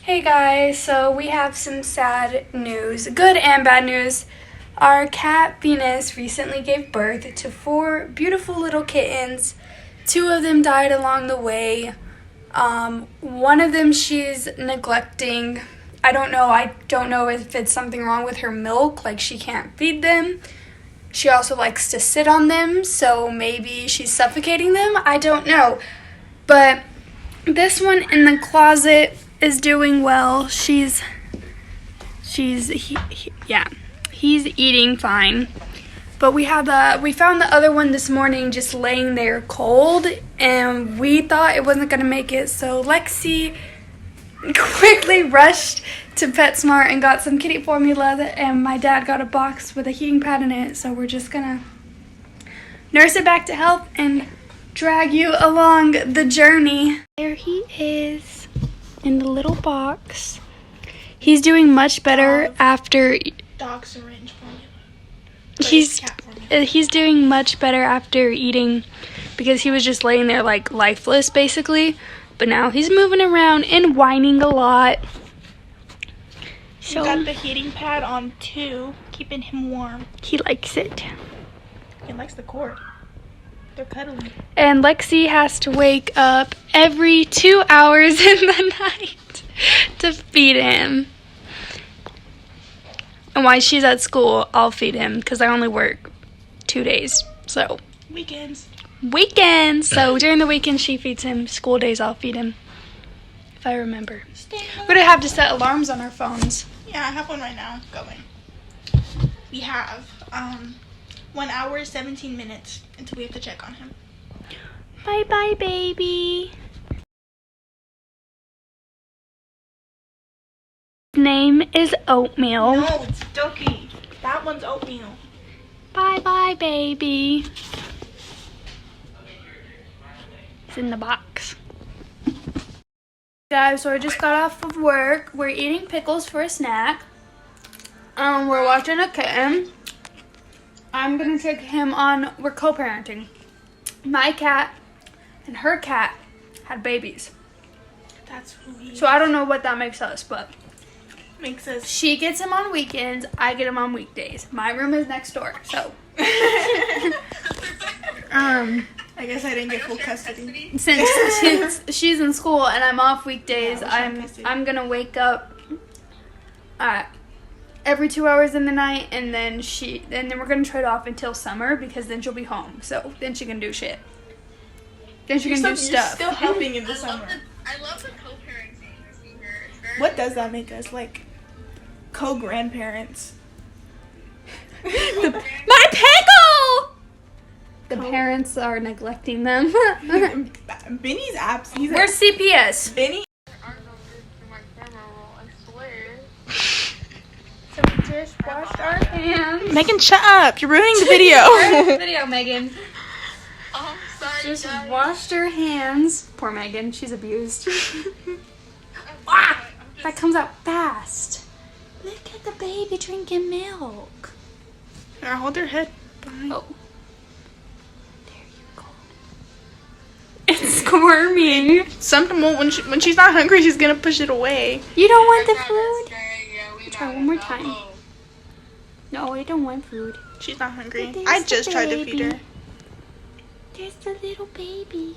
Hey guys, so we have some sad news, good and bad news. Our cat Venus recently gave birth to 4 beautiful little kittens. 2 of them died along the way. One of them she's neglecting. I don't know if it's something wrong with her milk, like she can't feed them. She also likes to sit on them, so maybe she's suffocating them. I don't know. But this one in the closet is doing well. He's eating fine. But we found the other one this morning just laying there cold, and we thought it wasn't gonna make it. So Lexi quickly rushed to PetSmart and got some kitty formula, and my dad got a box with a heating pad in it. So we're just gonna nurse it back to health and drag you along the journey. There he is in the little box. He's doing much better after dog syringe formula. He's doing much better after eating, because he was just laying there like lifeless basically. But now he's moving around and whining a lot. So we got the heating pad on too, keeping him warm. He likes it. He likes the cord. They're cuddling. And Lexi has to wake up every 2 hours in the night to feed him. And while she's at school, I'll feed him because I only work 2 days. So weekends. So during the weekend she feeds him. School days I'll feed him, if I remember. We're gonna have to set alarms on our phones. Yeah, I have one right now going. We have 1 hour 17 minutes until we have to check on him. Bye bye, baby. His name is Oatmeal. No, it's Dookie. That one's Oatmeal. Bye bye, baby. It's in the box. Guys, so I just got off of work. We're eating pickles for a snack. We're watching a kitten. I'm gonna take him on. We're co-parenting. My cat and her cat had babies. That's who he is. So I don't know what that makes us, but makes us. She gets him on weekends. I get him on weekdays. My room is next door, so. I guess I didn't get full custody. Since she's in school and I'm off weekdays, yeah, I'm gonna wake up every 2 hours in the night, and then we're gonna trade off until summer, because then she'll be home. So then she can do shit. Then she can do stuff. You're still helping in the summer. I love the co-parenting. What does that make us? Like co-grandparents. My pickle! The parents are neglecting them. Benny's absent. Where's CPS? Benny? So we just washed our hands. Megan, shut up. You're ruining the video. Video, Megan. Oh, sorry, Just guys. washed her hands. Poor Megan. She's abused. That comes out fast. Look at the baby drinking milk. Here, hold her head. Bye. Oh. There you go. It's squirming. Sometimes when she's not hungry, she's gonna push it away. You don't want the food? Yeah, Try one more time. No, I don't want food. She's not hungry. There's I the just tried to feed her. baby. There's the little baby.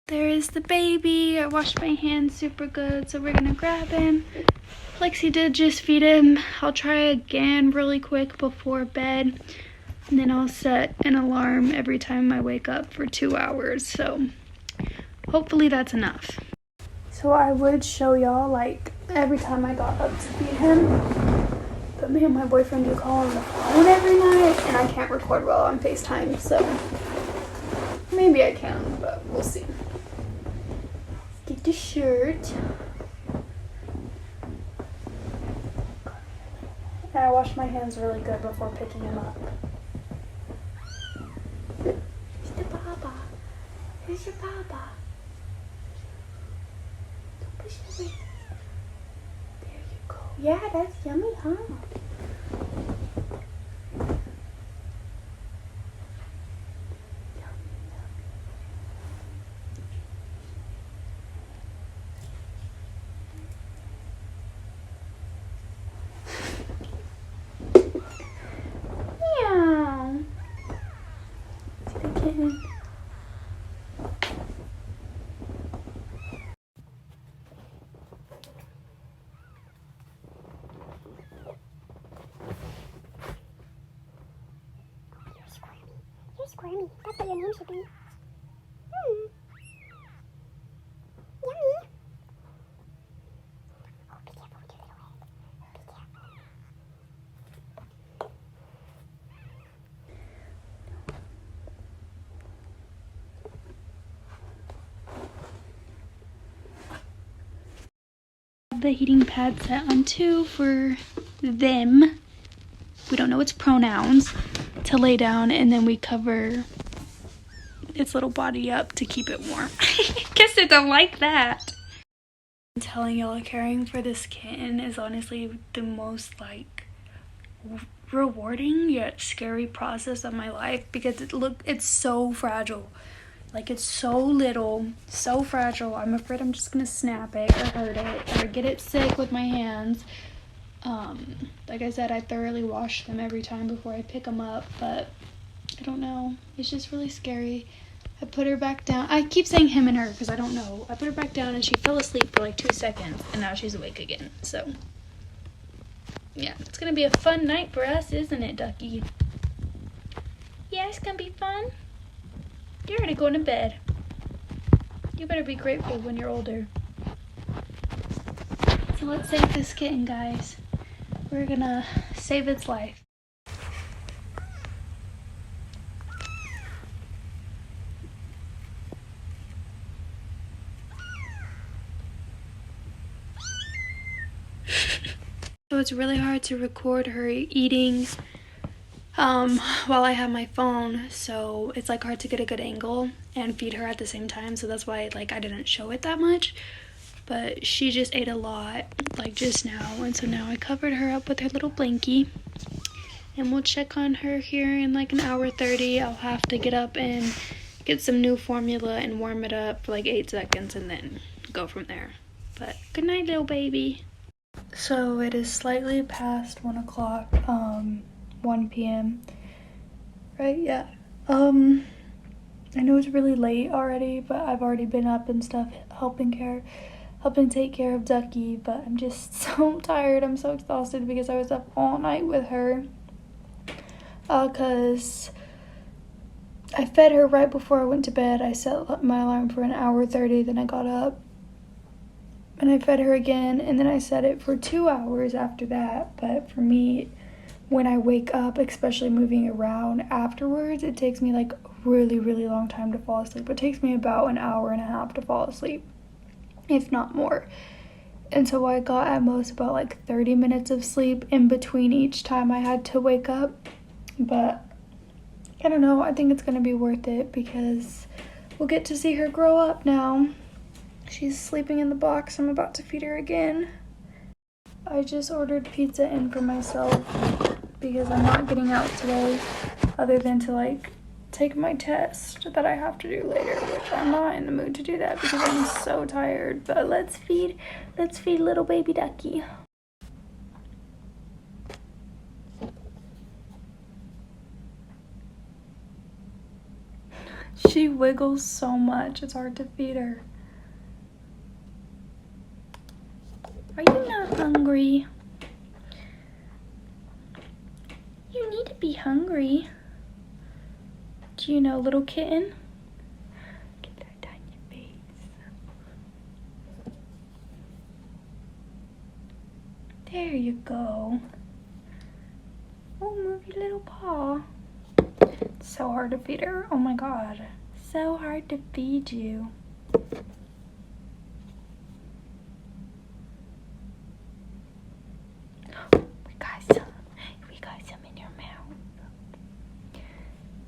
There is the baby. I washed my hands super good, so we're gonna grab him. Lexi did just feed him. I'll try again really quick before bed, and then I'll set an alarm every time I wake up for 2 hours, so hopefully that's enough. So I would show y'all, like, every time I got up to feed him, but me and my boyfriend do call on the phone every night, and I can't record well on FaceTime, so maybe I can, but we'll see. Get the shirt. And I washed my hands really good before picking him up. Here's the baba. Here's your baba. Don't push it away. There you go. Yeah, that's yummy, huh? Squirmy. That's what your name should be. Yummy. Oh, be careful with your little head. Be careful. The heating pad set on 2 for them. We don't know its pronouns, to lay down, and then we cover its little body up to keep it warm. Guess it don't like that. I'm telling y'all, caring for this kitten is honestly the most like rewarding yet scary process of my life, because it's so fragile. Like, it's so little, so fragile. I'm afraid I'm just gonna snap it or hurt it or get it sick with my hands. Like I said, I thoroughly wash them every time before I pick them up, but I don't know. It's just really scary. I put her back down. I keep saying him and her because I don't know. I put her back down and she fell asleep for like 2 seconds, and now she's awake again. So, yeah, it's gonna be a fun night for us, isn't it, Ducky? Yeah, it's gonna be fun. You're already going to bed. You better be grateful when you're older. So let's save this kitten, guys. We're gonna save its life. So it's really hard to record her eating while I have my phone, so it's like hard to get a good angle and feed her at the same time, so that's why like I didn't show it that much. But she just ate a lot like just now, and so now I covered her up with her little blankie, and we'll check on her here in like an hour 30. I'll have to get up and get some new formula and warm it up for like 8 seconds and then go from there. But good night, little baby. So it is slightly past 1 o'clock, 1 p.m. Right, yeah. I know it's really late already, but I've already been up and stuff helping take care of Ducky, but I'm just so tired. I'm so exhausted because I was up all night with her. Cause I fed her right before I went to bed. I set my alarm for an hour 30, then I got up and I fed her again, and then I set it for 2 hours after that. But for me, when I wake up, especially moving around afterwards, it takes me like a really, really long time to fall asleep. It takes me about an hour and a half to fall asleep, if not more. And so I got at most about like 30 minutes of sleep in between each time I had to wake up. But I don't know, I think it's gonna be worth it because we'll get to see her grow up now. She's sleeping in the box. I'm about to feed her again. I just ordered pizza in for myself because I'm not getting out today, other than to like take my test that I have to do later, which I'm not in the mood to do that because I'm so tired. But let's feed little baby Ducky. She wiggles so much, it's hard to feed her. Are you not hungry? You need to be hungry. Do you know, little kitten? Look at her tiny face. There you go. Oh, move your little paw. It's so hard to feed her. Oh my god. So hard to feed you. We got some in your mouth.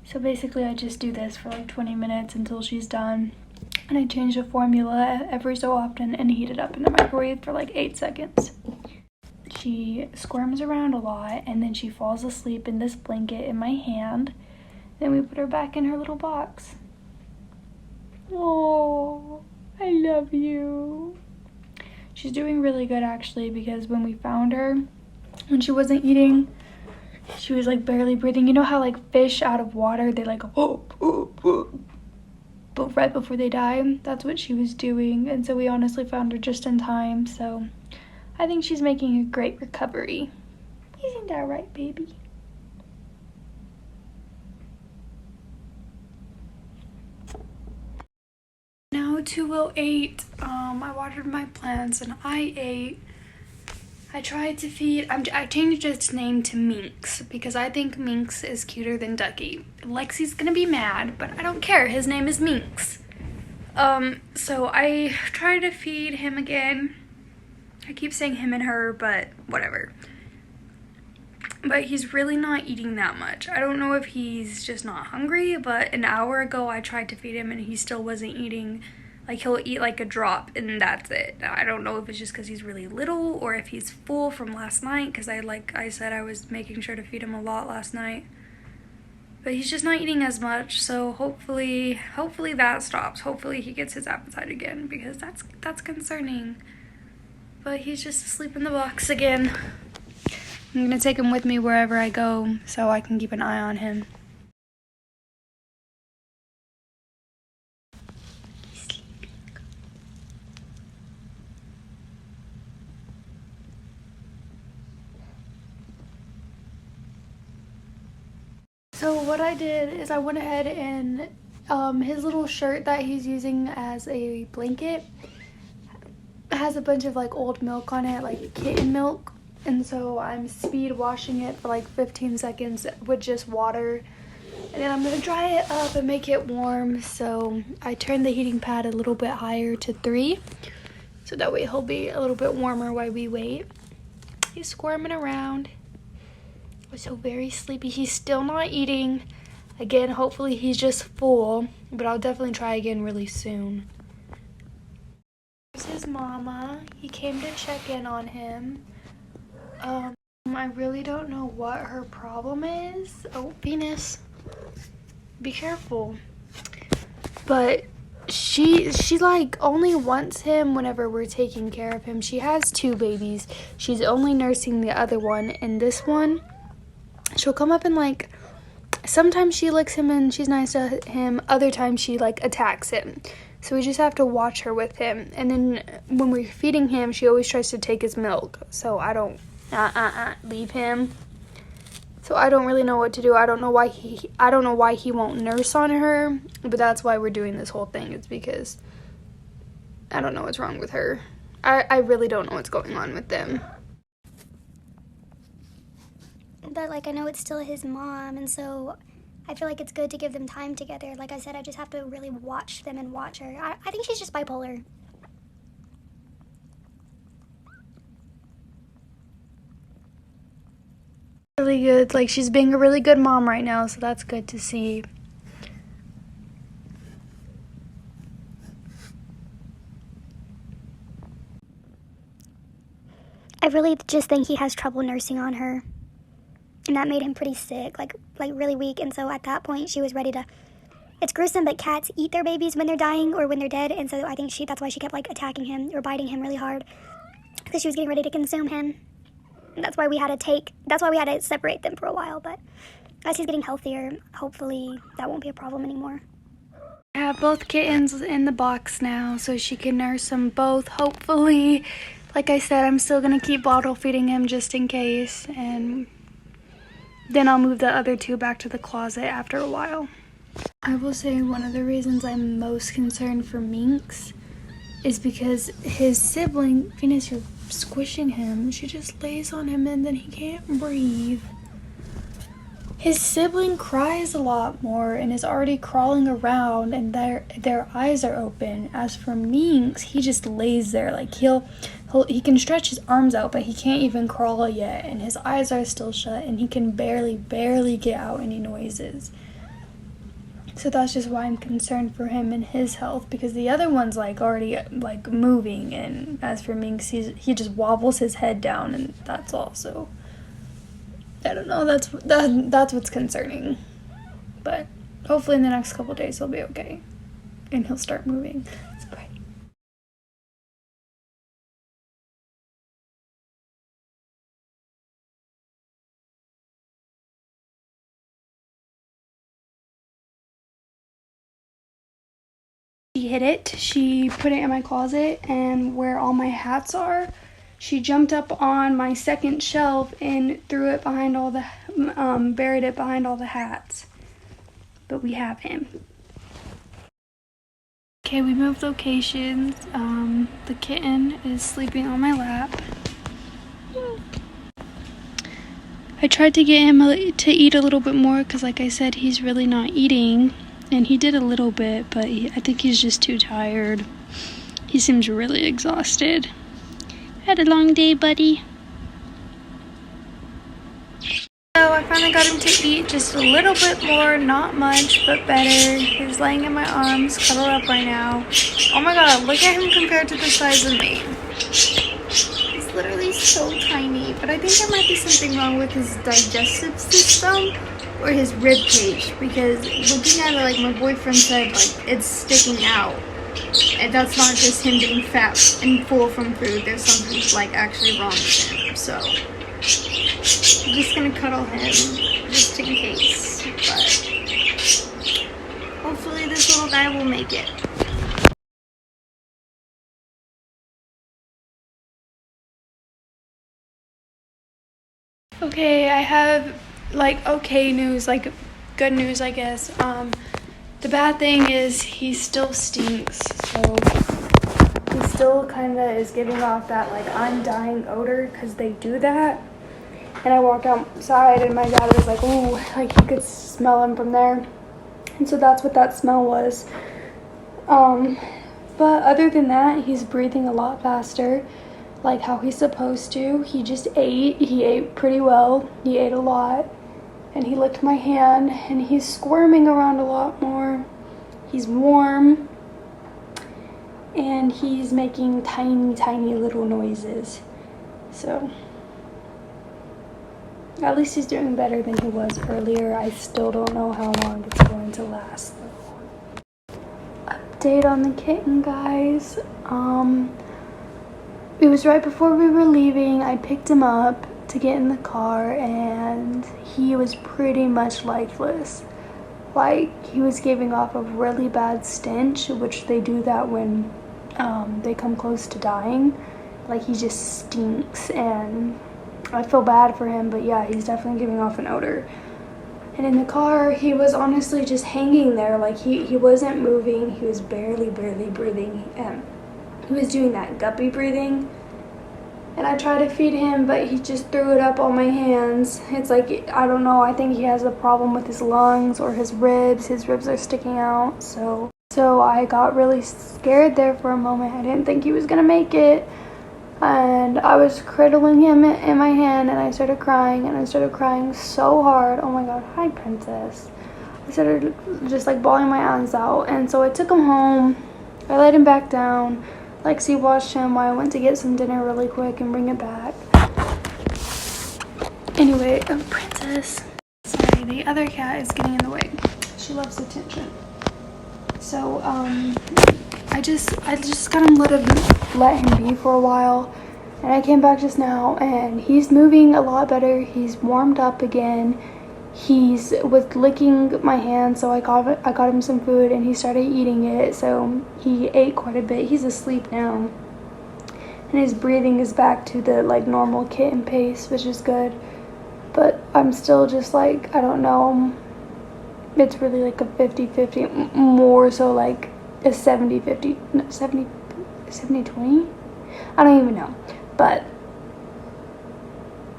So basically I just do this for like 20 minutes until she's done. And I change the formula every so often and heat it up in the microwave for like 8 seconds. She squirms around a lot and then she falls asleep in this blanket in my hand. Then we put her back in her little box. Oh, I love you. She's doing really good actually, because when we found her, when she wasn't eating, she was like barely breathing. You know how like fish out of water, they like but right before they die, that's what she was doing. And so we honestly found her just in time. So I think she's making a great recovery. Isn't that right, baby? 2:08. I watered my plants and I ate. I tried to feed, I changed its name to Minx because I think Minx is cuter than Ducky. Lexi's gonna be mad, but I don't care. His name is Minx. So I tried to feed him again. I keep saying him and her, but whatever. But he's really not eating that much. I don't know if he's just not hungry, but an hour ago I tried to feed him and he still wasn't eating. Like, he'll eat like a drop and that's it. I don't know if it's just because he's really little or if he's full from last night, because I said I was making sure to feed him a lot last night. But he's just not eating as much, so hopefully that stops. Hopefully he gets his appetite again, because that's concerning. But he's just asleep in the box again. I'm gonna take him with me wherever I go so I can keep an eye on him. So what I did is I went ahead and his little shirt that he's using as a blanket has a bunch of like old milk on it, like kitten milk. And so I'm speed washing it for like 15 seconds with just water. And then I'm gonna dry it up and make it warm. So I turned the heating pad a little bit higher to 3. So that way he'll be a little bit warmer while we wait. He's squirming around. We're so very sleepy. He's still not eating. Again, hopefully he's just full, but I'll definitely try again really soon. Here's his mama. He came to check in on him. I really don't know what her problem is. Oh, Venus, be careful. But she like only wants him whenever we're taking care of him. She has 2 babies. She's only nursing the other one, and this one, she'll come up and like, sometimes she licks him and she's nice to him. Other times she like attacks him. So we just have to watch her with him. And then when we're feeding him, she always tries to take his milk. So I don't leave him. So I don't really know what to do. I don't know why he won't nurse on her, but that's why we're doing this whole thing. It's because I don't know what's wrong with her. I really don't know what's going on with them. But like, I know it's still his mom, and so I feel like it's good to give them time together. Like I said, I just have to really watch them and watch her. I think she's just bipolar. Really good. Like, she's being a really good mom right now, so that's good to see. I really just think he has trouble nursing on her. And that made him pretty sick, like really weak. And so at that point, she was ready to... It's gruesome, but cats eat their babies when they're dying or when they're dead. And so I think that's why she kept like attacking him or biting him really hard, because she was getting ready to consume him. And that's why we had to separate them for a while. But as he's getting healthier, hopefully that won't be a problem anymore. I have both kittens in the box now, so she can nurse them both, hopefully. Like I said, I'm still going to keep bottle feeding him just in case, and then I'll move the other 2 back to the closet after a while. I will say one of the reasons I'm most concerned for Minx is because his sibling, Venus, you're squishing him. She just lays on him and then he can't breathe. His sibling cries a lot more and is already crawling around, and their eyes are open. As for Minx, he just lays there. Like he can stretch his arms out, but he can't even crawl yet, and his eyes are still shut, and he can barely get out any noises. So that's just why I'm concerned for him and his health, because the other one's like already like moving, and as for Minx, he just wobbles his head down, and that's also, I don't know, that's what's concerning. But hopefully in the next couple days he'll be okay and he'll start moving. Let's pray. She hid it. She put it in my closet and where all my hats are. She jumped up on my second shelf and threw it behind all the, buried it behind all the hats. But we have him. Okay, we moved locations. The kitten is sleeping on my lap. I tried to get him to eat a little bit more because, like I said, he's really not eating. And he did a little bit, but I think he's just too tired. He seems really exhausted. Had a long day, buddy. So I finally got him to eat just a little bit more, not much, but better. He's laying in my arms, cuddled up right now. Oh my god, look at him compared to the size of me. He's literally so tiny, but I think there might be something wrong with his digestive system or his rib cage, because looking at it, like my boyfriend said, like it's sticking out. And that's not just him being fat and full from food. There's something like actually wrong with him. So I'm just gonna cuddle him just in case. But hopefully this little guy will make it. Okay, I have like okay news, like good news, I guess. The bad thing is he still stinks, so he still kind of is giving off that like undying odor because they do that. And I walked outside and my dad was like, oh, like he could smell him from there. And so that's what that smell was. But other than that, he's breathing a lot faster, like how he's supposed to. He just ate. He ate pretty well. He ate a lot. And he licked my hand, and he's squirming around a lot more. He's warm, and he's making tiny, tiny little noises. So, at least he's doing better than he was earlier. I still don't know how long it's going to last, though. Update on the kitten, guys. It was right before we were leaving. I picked him up to get in the car, and he was pretty much lifeless. Like, he was giving off a really bad stench, which they do that when they come close to dying. Like, he just stinks, and I feel bad for him, but yeah, he's definitely giving off an odor. And in the car, he was honestly just hanging there. Like, he wasn't moving. He was barely breathing. He was doing that guppy breathing. And I tried to feed him, but he just threw it up on my hands. It's like, I don't know, I think he has a problem with his lungs or his ribs. His ribs are sticking out, so I got really scared there for a moment. I didn't think he was gonna make it. And I was cradling him in my hand, and I started crying, and I started crying so hard. Oh my god, hi princess. I started just like bawling my eyes out, and so I took him home. I laid him back down. Lexi watched him while I went to get some dinner really quick and bring it back. Anyway, princess. Sorry, the other cat is getting in the way. She loves attention. So, I just kind of let him be for a while. And I came back just now, and he's moving a lot better. He's warmed up again. He's was licking my hand, so I got him some food, and he started eating it. So he ate quite a bit. He's asleep now, and his breathing is back to the like normal kitten pace, which is good. But I'm still just like, I don't know. It's really like a 50-50, more so like a 70-50, 70-20. I don't even know, but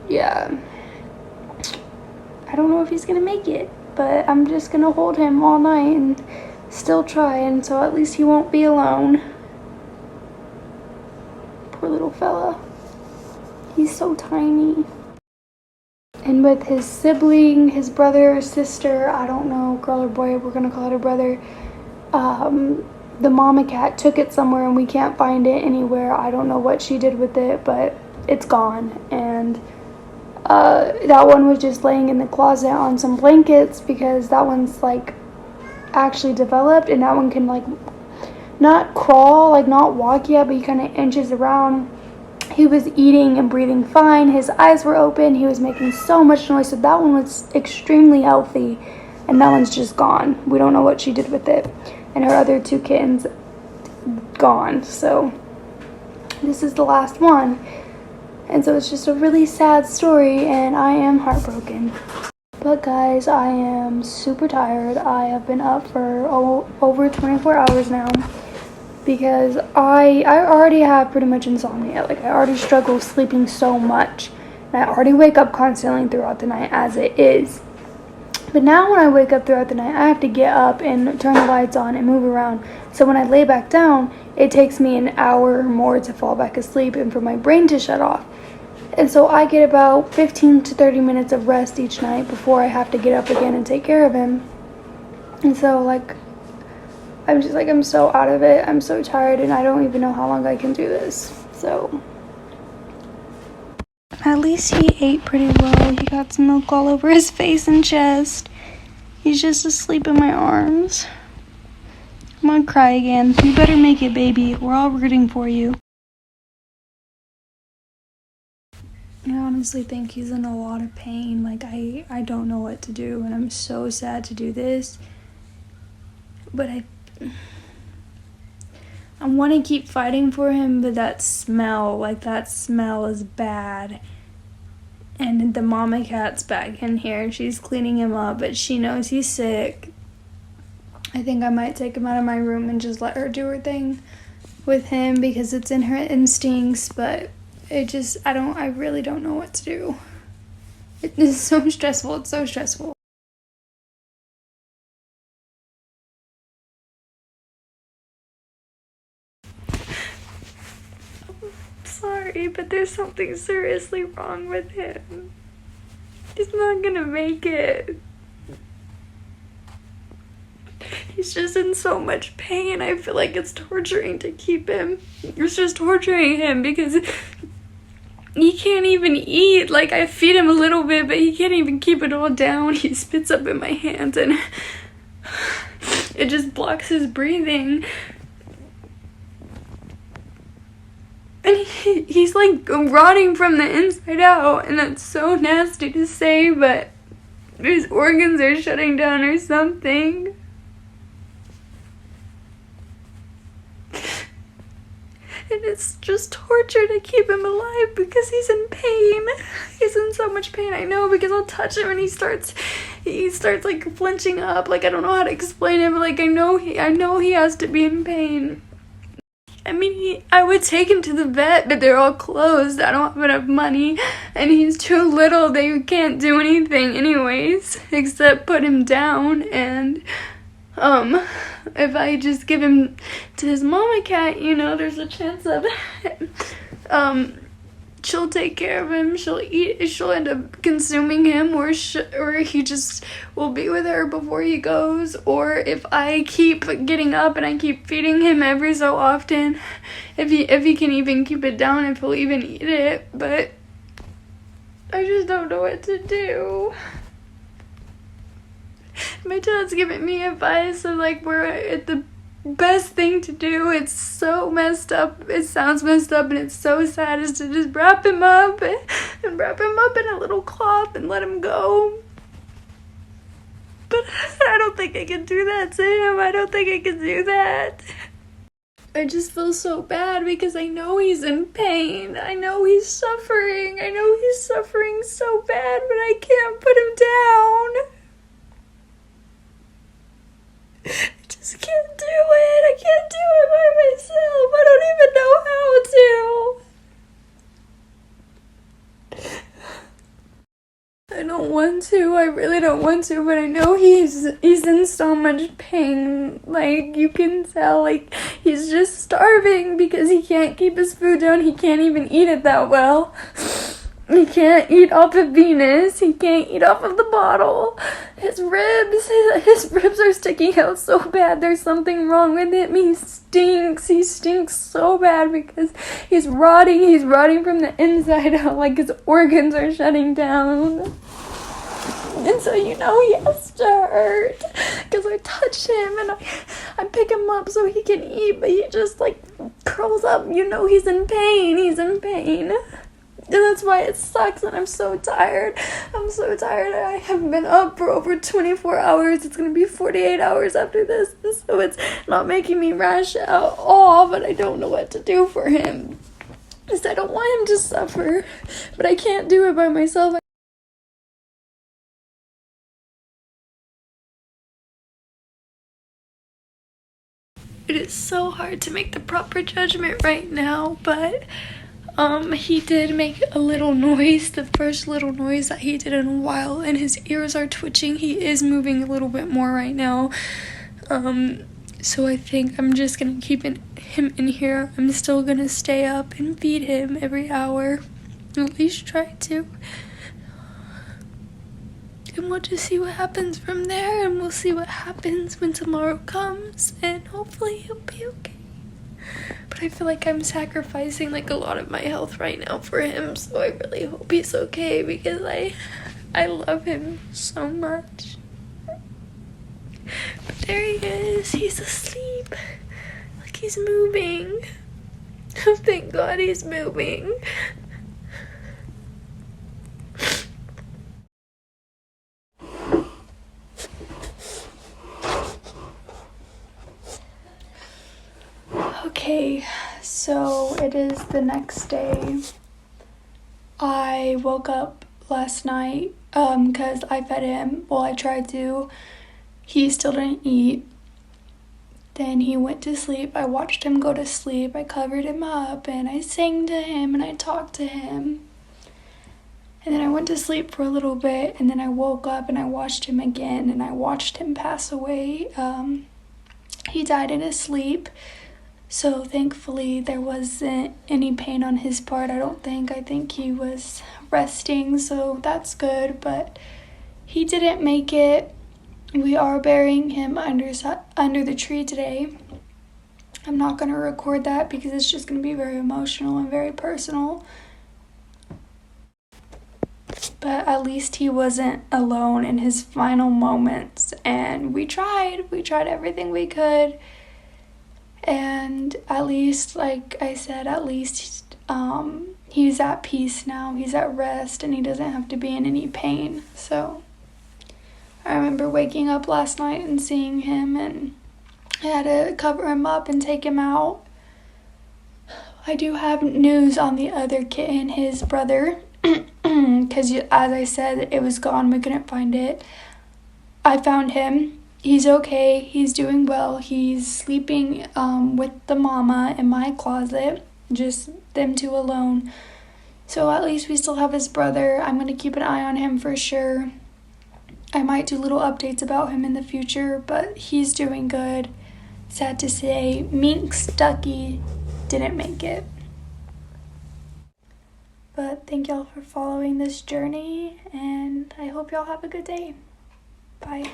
yeah. I don't know if he's gonna make it, but I'm just gonna hold him all night and still try, and so at least he won't be alone. Poor little fella. He's so tiny. And with his sibling, his brother or sister, I don't know, girl or boy, we're gonna call it a brother, the mama cat took it somewhere and we can't find it anywhere. I don't know what she did with it, but it's gone. And that one was just laying in the closet on some blankets because that one's like actually developed, and that one can like not crawl, like not walk yet, but he kind of inches around. He was eating and breathing fine. His eyes were open. He was making so much noise. So that one was extremely healthy, and that one's just gone. We don't know what she did with it. And her other two kittens gone. So this is the last one. And so it's just a really sad story, and I am heartbroken. But guys, I am super tired. I have been up for over 24 hours now. because I already have pretty much insomnia. Like, I already struggle sleeping so much, and I already wake up constantly throughout the night as it is. But now when I wake up throughout the night, I have to get up and turn the lights on and move around. So when I lay back down, it takes me an hour or more to fall back asleep and for my brain to shut off. And so I get about 15 to 30 minutes of rest each night before I have to get up again and take care of him. And so, like, I'm just like, I'm so out of it. I'm so tired, and I don't even know how long I can do this. So at least he ate pretty well. He got some milk all over his face and chest. He's just asleep in my arms. I'm gonna cry again. You better make it, baby. We're all rooting for you. I honestly think he's in a lot of pain. Like, I don't know what to do, and I'm so sad to do this. But I want to keep fighting for him, but that smell is bad. And the mama cat's back in here. She's cleaning him up, but she knows he's sick. I think I might take him out of my room and just let her do her thing with him because it's in her instincts, but I really don't know what to do. It is so stressful. It's so stressful. Sorry, but there's something seriously wrong with him. He's not gonna make it. He's just in so much pain. I feel like it's torturing to keep him. It's just torturing him because he can't even eat. Like, I feed him a little bit, but he can't even keep it all down. He spits up in my hands and it just blocks his breathing. And he's like rotting from the inside out, and that's so nasty to say, but his organs are shutting down or something. And it's just torture to keep him alive because he's in pain. He's in so much pain, I know, because I'll touch him and he starts like flinching up. Like, I don't know how to explain it, but like I know he has to be in pain. I mean, I would take him to the vet, but they're all closed. I don't have enough money, and he's too little. They can't do anything anyways, except put him down, and, if I just give him to his mama cat, you know, there's a chance of, she'll take care of him, she'll end up consuming him, or he just will be with her before he goes, or if I keep getting up and I keep feeding him every so often, if he can even keep it down, if he'll even eat it, but I just don't know what to do. My dad's giving me advice of like, we're at the best thing to do. It's so messed up. It sounds messed up and it's so sad, is to just wrap him up and wrap him up in a little cloth and let him go. But I don't think I can do that to him. I don't think I can do that. I just feel so bad because I know he's in pain. I know he's suffering. I know he's suffering so bad, but I can't put him down. I just can't do it. I can't do it by myself. I don't even know how to. I don't want to. I really don't want to, but I know he's in so much pain. Like, you can tell, like, he's just starving because he can't keep his food down. He can't even eat it that well. He can't eat off of Venus. He can't eat off of the bottle. His ribs are sticking out so bad. There's something wrong with him. He stinks. He stinks so bad because he's rotting. He's rotting from the inside out. Like, his organs are shutting down. And so, you know, he has to hurt because I touch him and I pick him up so he can eat, but he just, like, curls up. You know, he's in pain. He's in pain. And that's why it sucks, and I'm so tired. I'm so tired. I have been up for over 24 hours. It's going to be 48 hours after this, and so it's not making me rash out all, but I don't know what to do for him. Because I don't want him to suffer, but I can't do it by myself. It It's so hard to make the proper judgment right now, but he did make a little noise, the first little noise that he did in a while, and his ears are twitching. He is moving a little bit more right now. So I think I'm just gonna keep him in here. I'm still gonna stay up and feed him every hour, at least try to. And we'll just see what happens from there, and we'll see what happens when tomorrow comes, and hopefully he'll be okay. But I feel like I'm sacrificing like a lot of my health right now for him, so I really hope he's okay because I love him so much. But there he is, he's asleep. Like he's moving. Oh, thank God he's moving. Okay, so it is the next day. I woke up last night because I fed him. Well, I tried to. He still didn't eat. Then he went to sleep. I watched him go to sleep. I covered him up and I sang to him and I talked to him. And then I went to sleep for a little bit, and then I woke up and I watched him again, and I watched him pass away. He died in his sleep. So thankfully there wasn't any pain on his part, I don't think. I think he was resting, so that's good, but he didn't make it. We are burying him under the tree today. I'm not going to record that because it's just going to be very emotional and very personal. But at least he wasn't alone in his final moments, and we tried everything we could. And at least, like I said, at least he's at peace now. He's at rest and he doesn't have to be in any pain. So I remember waking up last night and seeing him, and I had to cover him up and take him out. I do have news on the other kitten, his brother, because as I said, it was gone. We couldn't find it. I found him. He's okay. He's doing well. He's sleeping with the mama in my closet. Just them two alone. So at least we still have his brother. I'm going to keep an eye on him for sure. I might do little updates about him in the future, but he's doing good. Sad to say, Minx Ducky didn't make it. But thank y'all for following this journey, and I hope y'all have a good day. Bye.